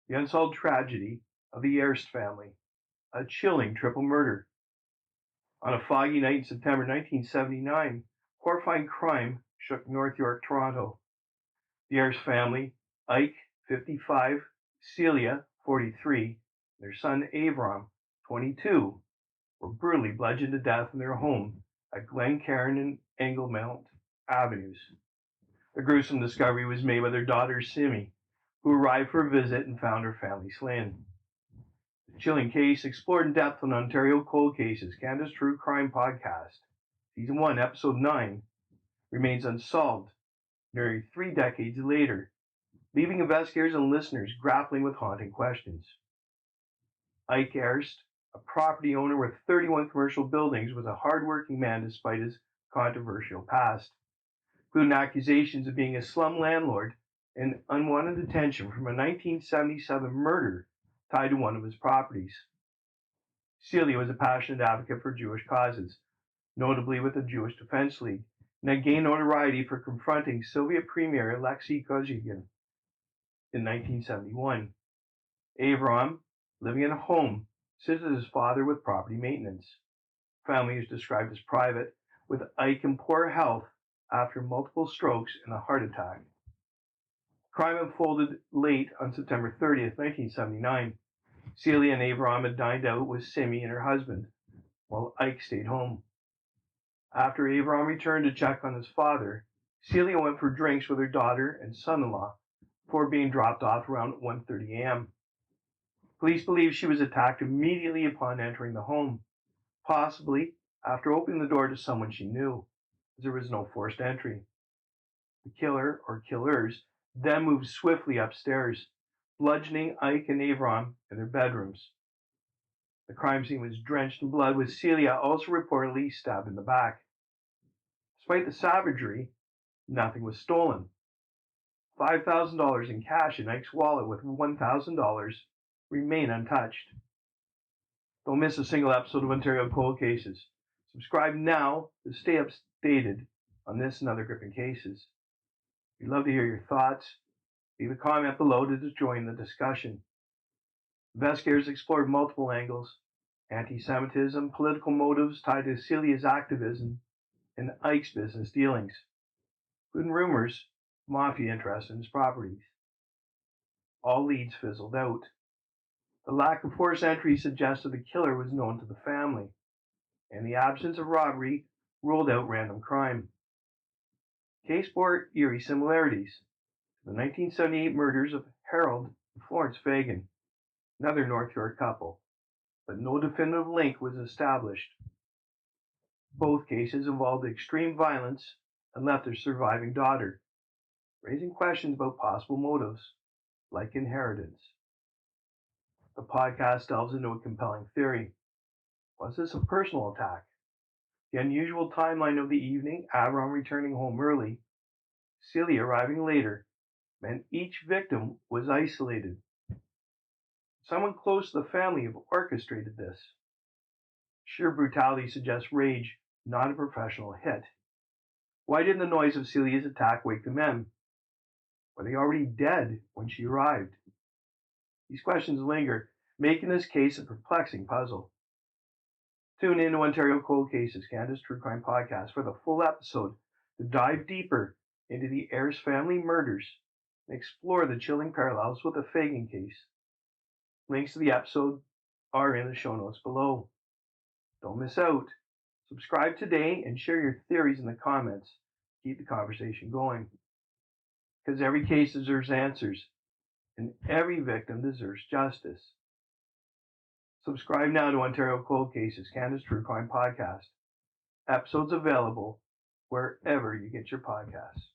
The unsolved tragedy of the Airst family, a chilling triple murder. On a foggy night in September 1979, horrifying crime shook North York, Toronto. The Airst family, Ike, 55, Celia, 43, and their son Avrom, 22, were brutally bludgeoned to death in their home at Glencairn and Englemount Avenues. The gruesome discovery was made by their daughter Simmie, who arrived for a visit and found her family slain. The chilling case explored in depth on Ontario Cold Cases, Canada's True Crime Podcast. Season 1, Episode 9, remains unsolved nearly 3 decades later, leaving investigators and listeners grappling with haunting questions. Ike Airst, a property owner with 31 commercial buildings, was a hard-working man despite his controversial past, including accusations of being a slum landlord and unwanted attention from a 1977 murder tied to one of his properties. Celia was a passionate advocate for Jewish causes, notably with the Jewish Defense League, and had gained notoriety for confronting Soviet Premier Alexei Kosygin in 1971. Avrom, living in a home, assisted his father with property maintenance. Family is described as private, with Ike in poor health after multiple strokes and a heart attack. Crime unfolded late on September 30th, 1979. Celia and Avrom had dined out with Simmie and her husband, while Ike stayed home. After Avrom returned to check on his father, Celia went for drinks with her daughter and son-in-law before being dropped off around 1:30 a.m. Police believe she was attacked immediately upon entering the home, possibly after opening the door to someone she knew, as there was no forced entry. The killer, or killers, then moved swiftly upstairs, bludgeoning Ike and Avrom in their bedrooms. The crime scene was drenched in blood, with Celia also reportedly stabbed in the back. Despite the savagery, nothing was stolen. $5,000 in cash in Ike's wallet with $1,000 remain untouched. Don't miss a single episode of Ontario Cold Cases. Subscribe now to stay updated on this and other gripping cases. We'd love to hear your thoughts. Leave a comment below to join the discussion. Investigators explored multiple angles: anti-Semitism, political motives tied to Celia's activism, and Ike's business dealings, including rumors of Mafia interest in his properties. All leads fizzled out. The lack of forced entry suggested the killer was known to the family, and the absence of robbery ruled out random crime. Case bore eerie similarities to the 1978 murders of Harold and Florence Fagan, another North York couple, but no definitive link was established. Both cases involved extreme violence and left their surviving daughter, raising questions about possible motives, like inheritance. The podcast delves into a compelling theory. Was this a personal attack? The unusual timeline of the evening, Avrom returning home early, Celia arriving later, meant each victim was isolated. Someone close to the family have orchestrated this. Sheer brutality suggests rage, not a professional hit. Why didn't the noise of Celia's attack wake the men? Were they already dead when she arrived? These questions linger, making this case a perplexing puzzle. Tune in to Ontario Cold Cases, Canada's True Crime Podcast, for the full episode to dive deeper into the Airst family murders and explore the chilling parallels with the Fagan case. Links to the episode are in the show notes below. Don't miss out. Subscribe today and share your theories in the comments. Keep the conversation going. Because every case deserves answers, and every victim deserves justice. Subscribe now to Ontario Cold Cases, Canada's True Crime Podcast. Episodes available wherever you get your podcasts.